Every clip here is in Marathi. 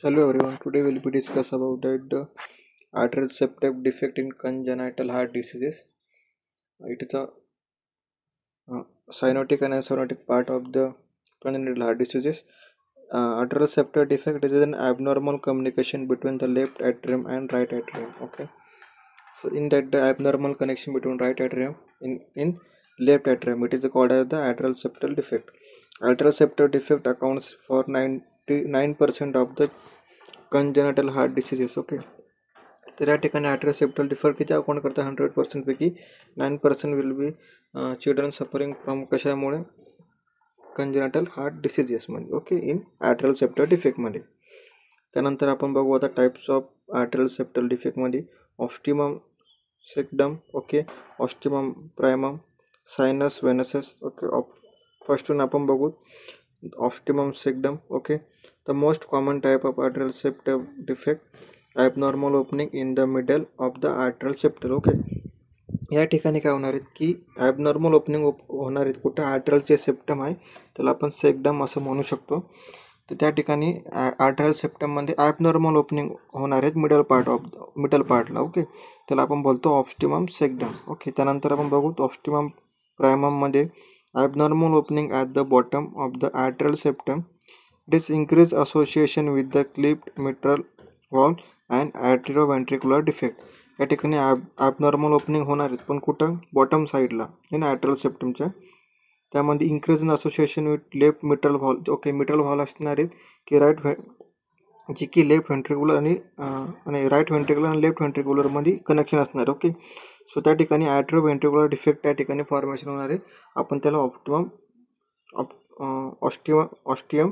Hello everyone. Today we'll be discuss about the atrial septum defect in congenital heart diseases. It is a cyanotic and acyanotic part of the congenital heart diseases. Atrial septum defect is an abnormal communication between the left atrium and right atrium. Okay. So in that the abnormal connection between right atrium in left atrium, it is called as the atrial septal defect. Atrial septal defect accounts for 99% of the congenital heart diseases. Okay. तर या ठिकाणी atrial septal defect किती अकाउंट करता 100% पैकी 9% will be children suffering from कशामुळे कंजेनिटल हार्ट डिसीजेस मध्ये. Okay, in atrial septal defect मध्ये. त्यानंतर आपण बघू आता types of atrial septal defect मध्ये. Ostium secundum, okay, ostium primum, sinus venosus. Okay, first आपण बघू ostium secundum. Okay, the most common type of atrial septal defect abnormal opening in the middle of the atrial septal. Okay, या ठिकाणी काय होणार आहेत की ॲबनॉर्मल ओपनिंग होणार आहेत कुठं आर्टरलचे सेप्टम आहे त्याला आपण सेक्टम असं म्हणू शकतो. तर त्या ठिकाणी आर्टरल सेप्टममध्ये ॲबनॉर्मल ओपनिंग होणार आहेत मिडल पार्टला. ओके, त्याला आपण बोलतो ऑस्टिमम सेक्टम. ओके, त्यानंतर आपण बघू ऑस्टिमम प्रायमममध्ये abnormal opening at the bottom of the atrial septum. It is increase association with the clipped mitral valve and atrioventricular defect. या ठिकाणी ॲबनॉर्मल ओपनिंग होणार आहेत पण कुठं बॉटम साईडला इन ॲट्रल सेप्टमच्या. त्यामध्ये increase in association with left mitral valve. Okay, mitral valve असणार आहेत की जी की लेफ्ट व्हेंट्रिक्युलर आणि राईट व्हेंट्रिक्युलर आणि लेफ्ट व्हेंट्रिक्युलरमध्ये कनेक्शन असणार. ओके, सो त्या ठिकाणी ॲट्रिओव्हेंट्रिक्युलर डिफेक्ट त्या ठिकाणी फॉर्मेशन होणार आहे. आपण त्याला ऑस्टियम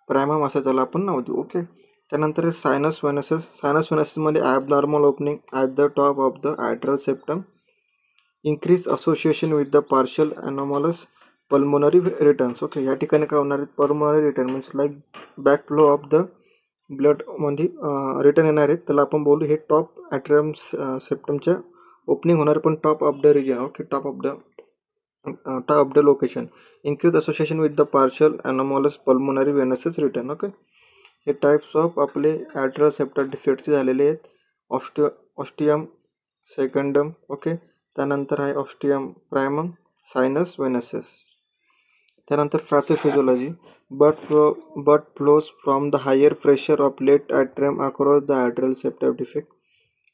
प्रायमम असं त्याला आपण नाव देऊ. ओके, त्यानंतर सायनस वेनसस. सायनस वेनससमध्ये abnormal opening at the top of the atrial septum. Increase association with the partial anomalous pulmonary returns. Okay, या ठिकाणी काय होणार आहे पल्मोनरी रिटर्न म्हणजे like back flow of the ब्लडमध्ये रिटर्न येणार आहेत त्याला आपण बोलू हे टॉप ॲट्रियम सेप्टमच्या ओपनिंग होणार पण top of the region. Okay, top of the location. Increase association with the partial anomalous pulmonary venosus return. Okay, हे टाइप्स ऑफ आपले ॲट्रियल सेप्टल डिफेक्टचे झालेले आहेत. ऑस्टियम सेकंडम. ओके, त्यानंतर आहे ऑस्टियम प्रायमम, सायनस वेनसस. त्यानंतर pathophysiology. Blood flows from the higher pressure of left atrium across the atrial septal defect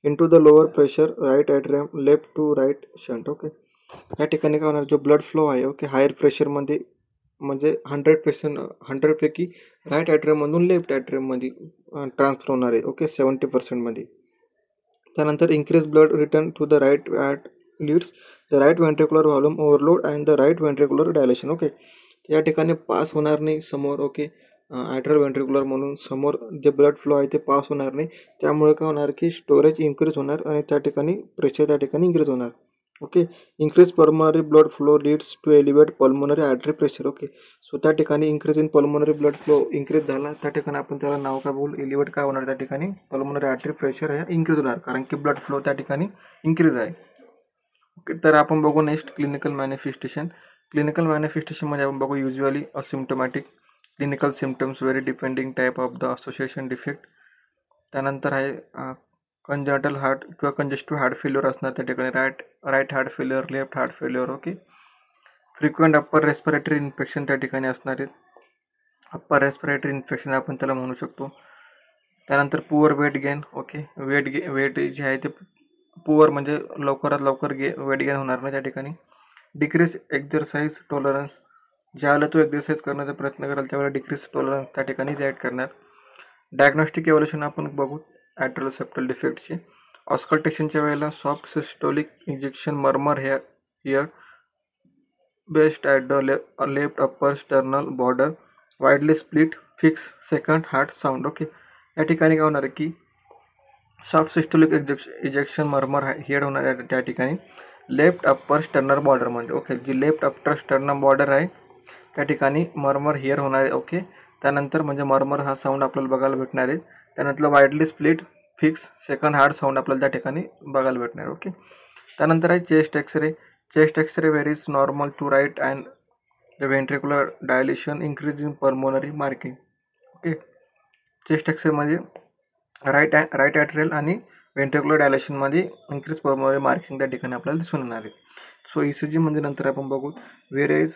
into the lower pressure right atrium left to right shunt. Okay, या ठिकाणी काय होणार जो ब्लड फ्लो आहे ओके हायर प्रेशरमध्ये म्हणजे 100% पैकी राईट ॲट्रियममधून लेफ्ट ॲट्रियममध्ये ट्रान्सफर होणार आहे. ओके, 70%मध्ये. त्यानंतर increase blood return to the right leads the right ventricular volume overload and the right ventricular dilation. Okay, या ठिकाणी पास होणार नाही समोर. ओके, ॲट्रियल व्हेंट्रिक्युलर म्हणून समोर जे ब्लड फ्लो आहे ते पास होणार नाही. त्यामुळे काय होणार की स्टोरेज इन्क्रीज होणार आणि त्या ठिकाणी प्रेशर त्या ठिकाणी इन्क्रीज होणार. Okay, increase pulmonary blood flow leads to elevate pulmonary artery pressure. Okay, so त्या ठिकाणी increase in pulmonary blood flow increase झाला त्या ठिकाणी आपण त्याला नाव काय बोलू एलिवेट काय होणार त्या ठिकाणी पल्मोनरी आर्टरी प्रेशर हे इन्क्रीज होणार कारण की ब्लड फ्लो त्या ठिकाणी इन्क्रीज आहे. ओके, तर आपण बघू नेक्स्ट क्लिनिकल मॅनिफेस्टेशन. क्लिनिकल मॅनिफेस्टेशनमध्ये आपण बघू usually asymptomatic clinical symptoms very depending type of the association defect. त्यानंतर आहे कंजेनिटल हार्ट किंवा कंजेस्टिव्ह हार्ट फेल्युअर असणार त्या ठिकाणी right heart failure, left heart failure. Okay, frequent upper respiratory infection त्या ठिकाणी असणार आहेत. अप्पर रेस्पिरेटरी इन्फेक्शन आपण त्याला म्हणू शकतो. त्यानंतर poor weight gain. Okay, weight जे आहे ते पुअर म्हणजे लवकरात लवकर वेट गेन होणार नाही त्या ठिकाणी. Decrease exercise tolerance. ज्यावेळेला तो एक्झरसाइज करण्याचा प्रयत्न कराल त्यावेळेला डिक्रीज टॉलरन्स त्या ठिकाणी रिॲक्ट करणार. डायग्नोस्टिक एव्हल्युशन आपण बघू ॲट्रियल सेप्टल डिफेक्टची. ऑस्कल्टेशनच्या वेळेला soft systolic injection murmur here best at the left upper sternal border widely split fix second heart sound. Okay, या ठिकाणी काय होणार आहे की soft systolic injection murmur here होणार आहे त्या ठिकाणी लेफ्ट अप्पर स्टर्नल बॉर्डरमध्ये. ओके, जी लेफ्ट अप्पर स्टर्नल बॉर्डर आहे त्या ठिकाणी मर्मर हिअर होणार आहे. ओके, त्यानंतर म्हणजे मर्मर हा साऊंड आपल्याला बघायला भेटणार आहे. त्यानंतर widely split fix second heart sound आपल्याला त्या ठिकाणी बघायला भेटणार. ओके, त्यानंतर आहे chest x ray. Chest x ray varies normal to right and the ventricular dilation increase in pulmonary marking. Okay, chest एक्सरेमध्ये राईट ॲट्रियल आणि व्हेंट्रिक्युलर डायलेशनमध्ये इन्क्रीज पल्मोनरी मार्किंग त्या ठिकाणी आपल्याला दिसून येणार आहे. सो ECG मध्ये नंतर आपण बघू varies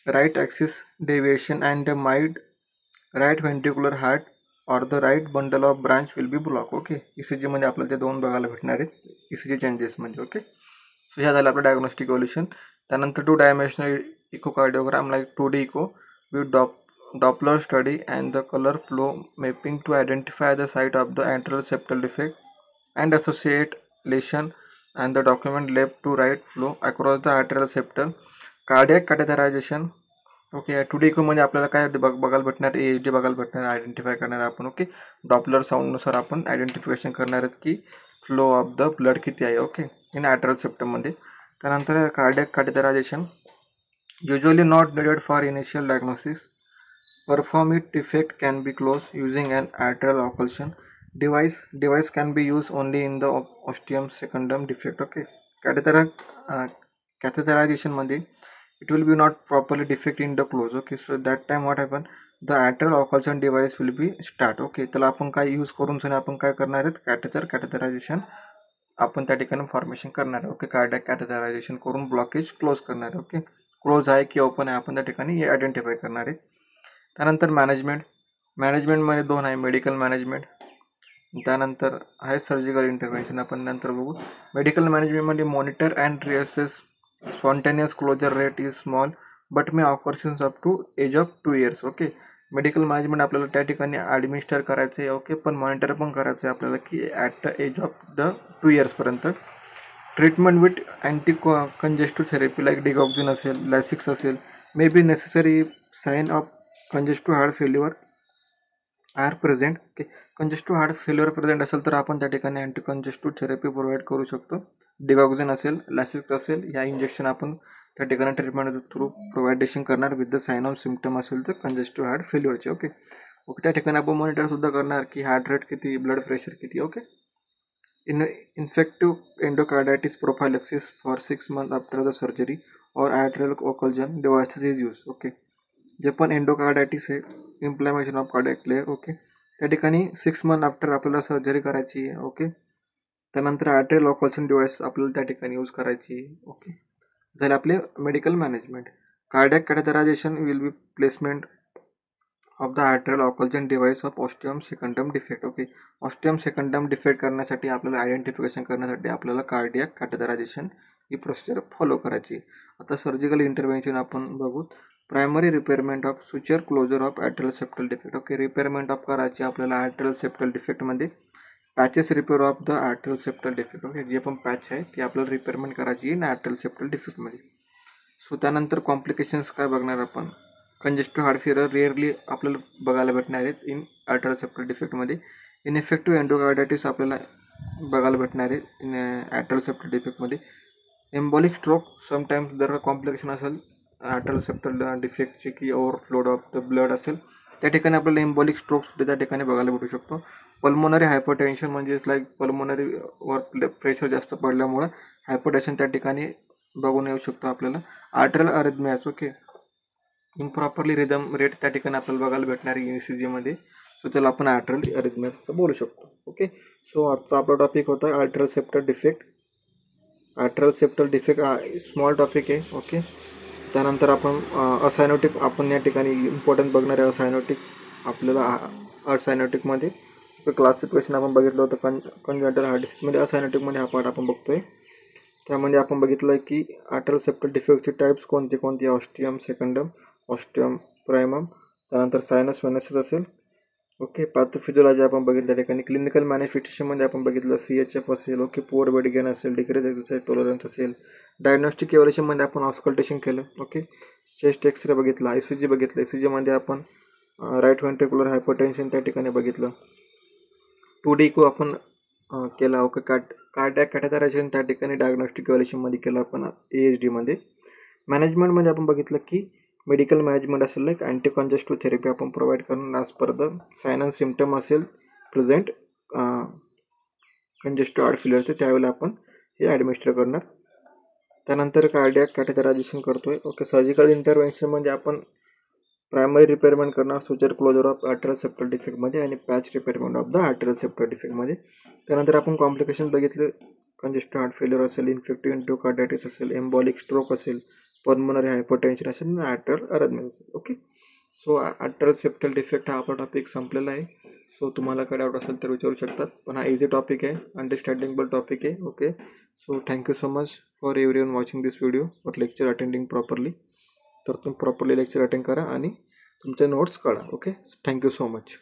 right axis deviation and the mild right ventricular heart or the right bundle of branch will be block. Okay, ECG मध्ये आपल्याला ते दोन बघायला भेटणार आहेत ECG चेंजेस म्हणजे. ओके, सो ह्या झालं आपलं डायग्नोस्टिक इव्होल्युशन. त्यानंतर 2 dimensional echocardiogram like 2D echo with Doppler study and the color flow mapping to identify the site of the antral septal defect and associate lesion and the document left to right flow across the atrial septal. Cardiac catheterization. Okay, 2D echo मध्ये आपल्याला काय बघायला भेटणार, EEG बघायला भेटणार, आयडेंटिफाय करणार आपण. ओके, डॉपलर साऊंडनुसार आपण आयडेंटिफिकेशन करणार आहेत की फ्लो ऑफ द ब्लड किती आहे. ओके, इन ॲट्रियल सेप्टममध्ये. त्यानंतर cardiac catheterization usually not needed for initial diagnosis. Perform it defect can be closed using an atrial occlusion device. Device can be used only in the ostium secundum defect. Okay, catheterization मध्ये it will be not properly defect in the close. Okay, so that time what happen, the atrial occlusion device will be start. Okay, त्याला आपण काय यूज करून आपण काय करणार आहेत, catheterization आपण त्या ठिकाणी फॉर्मेशन करणार आहे. ओके, कार्डियक catheterization करून ब्लॉकेज क्लोज करणार आहे. ओके, क्लोज आहे की ओपन आहे आपण त्या ठिकाणी आयडेंटिफाय करणार आहे. त्यानंतर मॅनेजमेंटमध्ये 2 आहे, मेडिकल मॅनेजमेंट, त्यानंतर आहे सर्जिकल इंटरव्हेन्शन. आपण नंतर बघू. मेडिकल मॅनेजमेंटमध्ये monitor and reassess spontaneous closure rate is small but may occur since up to age of 2 years. Okay, medical management आपल्याला त्या ठिकाणी ॲडमिनिस्टर करायचं आहे. ओके, पण मॉनिटर पण करायचं आहे आपल्याला की at the age of the 2 years पर्यंत. Treatment with anti congestive therapy like digoxin असेल, लॅसिक्स असेल, may be necessary sign of congestive heart failure are present. Okay, congestive heart failure present असेल तर आपण त्या ठिकाणी अँटी कंजेस्टिव्ह थेरपी प्रोव्हाइड करू शकतो. डिगॉक्झिन असेल, लॅसिक्स असेल, या इंजेक्शन आपण त्या ठिकाणी ट्रीटमेंट थ्रू प्रोव्हाइडेशन करणार with the sign of symptom असेल तर कंजेस्टिव्ह हार्ट फेल्युअरचे. ओके, त्या ठिकाणी आपण मॉनिटरसुद्धा करणार की हार्ट रेट किती, ब्लड प्रेशर किती. Okay, infective endocarditis prophylaxis for 6 months after the surgery और atrial occlusion devices is use. Okay, जे पण एंडोकार्डायटिस आहे, inflammation of cardiac layer. Okay, त्या ठिकाणी 6 months आफ्टर आपल्याला सर्जरी करायची आहे. ओके, त्यानंतर ॲट्रियल ओकल्जन डिव्हाइस आपल्याला त्या ठिकाणी यूज करायची आहे. ओके, झाले आपले medical management. Cardiac catheterization will be placement of the atrial occlusion device of ostium secundum defect. Okay, ostium secundum defect करण्यासाठी आपल्याला आयडेंटिफिकेशन करण्यासाठी आपल्याला कार्डियक कॅथेटरायझेशन ही प्रोसिजर फॉलो करायची. आता सर्जिकल इंटरव्हेन्शन आपण बघू. Primary repairment of suture closure of atrial septal defect. Okay, repairment of करायची आपल्याला ॲट्रियल सेप्टल डिफेक्टमध्ये. Patches repair of the atrial septal defect. Okay, जे पण पॅच आहे ती आपल्याला रिपेअरमेंट करायची इन ॲट्रियल सेप्टल डिफेक्टमध्ये. सो त्यानंतर कॉम्प्लिकेशन्स काय बघणार आपण. कंजेस्टिव्ह हार्ट फेल्युअर रिअरली आपल्याला बघायला भेटणार आहेत इन ॲट्रियल सेप्टल डिफेक्टमध्ये. इनइफेक्टिव्ह एंडोकार्डायटिस आपल्याला बघायला भेटणार आहे in atrial septal डिफेक्टमध्ये. एम्बॉलिक stroke sometimes जर कॉम्प्लिकेशन असेल ॲट्रियल सेप्टल डिफेक्टचे की ओव्हरफ्लोड ऑफ द ब्लड असेल त्या ठिकाणी आपल्याला एम्बॉलिक स्ट्रोकसुद्धा त्या ठिकाणी बघायला भेटू शकतो. पल्मोनरी हायपरटेन्शन म्हणजे लाईक पल्मोनरीवर प्रेशर जास्त पडल्यामुळं हायपरटेन्शन त्या ठिकाणी बघून येऊ शकतो आपल्याला. Atrial arrhythmias. Okay, improperly rhythm rate त्या ठिकाणी आपल्याला बघायला भेटणार आहे ECGमध्ये. सो त्याला आपण आर्ट्रियल अरिथमियास असं बोलू शकतो. ओके, सो आजचा आपला टॉपिक होता atrial septal defect. Atrial septal defect small topic आहे. ओके, त्यानंतर आपण असायनोटिक आपण या ठिकाणी इम्पॉर्टंट बघणार आहे. असायनोटिक आपल्याला असायनोटिकमध्ये क्लासिफिकेशन आपण बघितलं होतं कंजेंटल हार्ट डिसीजमध्ये. असायनोटिकमध्ये हा पार्ट आपण बघतोय. त्यामध्ये आपण बघितलं की ॲट्रियल सेप्टल डिफेक्टचे टाईप्स कोणते ऑस्टियम सेकंडम, ऑस्टियम प्रायमम, त्यानंतर सायनस वेनस असेल. ओके, पॅथोफिजिओलॉजी आपण बघितलं त्या ठिकाणी. क्लिनिकल मॅनिफेस्टेशनमध्ये आपण बघितलं CHF असेल. ओके, पुअर वेट गेन असेल, डिक्रीज एक्सरसाइज टॉलरन्स असेल. डायग्नोस्टिक इव्हॅल्युएशनमध्ये आपण ऑस्कल्टेशन केलं. ओके, चेस्ट एक्सरे बघितला, ECG बघितलं. ECGमध्ये आपण राईट व्हेंट्रिक्युलर हायपरटेन्शन त्या ठिकाणी बघितलं. 2D इको आपण केला. ओके, कार्डियक कॅथेटरायझेशन त्या ठिकाणी डायग्नोस्टिक इव्हॅल्युएशनमध्ये केलं आपण AHDमध्ये. मॅनेजमेंटमध्ये आपण बघितलं की मेडिकल मॅनेजमेंट असेल लाईक अँटी कंजेस्टिव्ह थेरपी आपण प्रोव्हाइड करणार as per the sign and symptom असेल प्रेझेंट कंजेस्टिव्ह हार्ट फेल्युअरचे त्यावेळेला आपण हे ॲडमिनिस्टर करणार. त्यानंतर कार्डियक कॅथेटरायझेशन करतोय. ओके, सर्जिकल इंटरव्हेन्शन म्हणजे आपण प्रायमरी रिपेअरमेंट करणार सुचर क्लोजर ऑफ ॲट्रल सेप्टल डिफेक्टमध्ये आणि पॅच रिपेअरमेंट ऑफ द ॲट्रल सेप्टल डिफेक्टमध्ये. त्यानंतर आपण कॉम्प्लिकेशन बघितले, कंजेस्टिव्ह हार्ट फेल्युअर असेल, इन्फेक्टिव्ह एंडोकार्डायटिस असेल, एम्बॉलिक स्ट्रोक असेल, पल्मोनरी हायपरटेन्शन असेल आणि ॲट्रल अरेथमिया असेल. ओके, सो ॲट्रल सेप्टल डिफेक्ट हा आपला टॉपिक संपलेला आहे. सो तुम्हाला काय डाऊट असेल तर विचारू शकतात, पण हा इझी टॉपिक आहे, अंडरस्टँडिंगबल टॉपिक आहे. Okay, so thank you so much for everyone watching this video for lecture attending properly. तर तुम्ही प्रॉपरली लेक्चर अटेंड करा आणि तुमचे नोट्स काढा. Okay, thank you so much.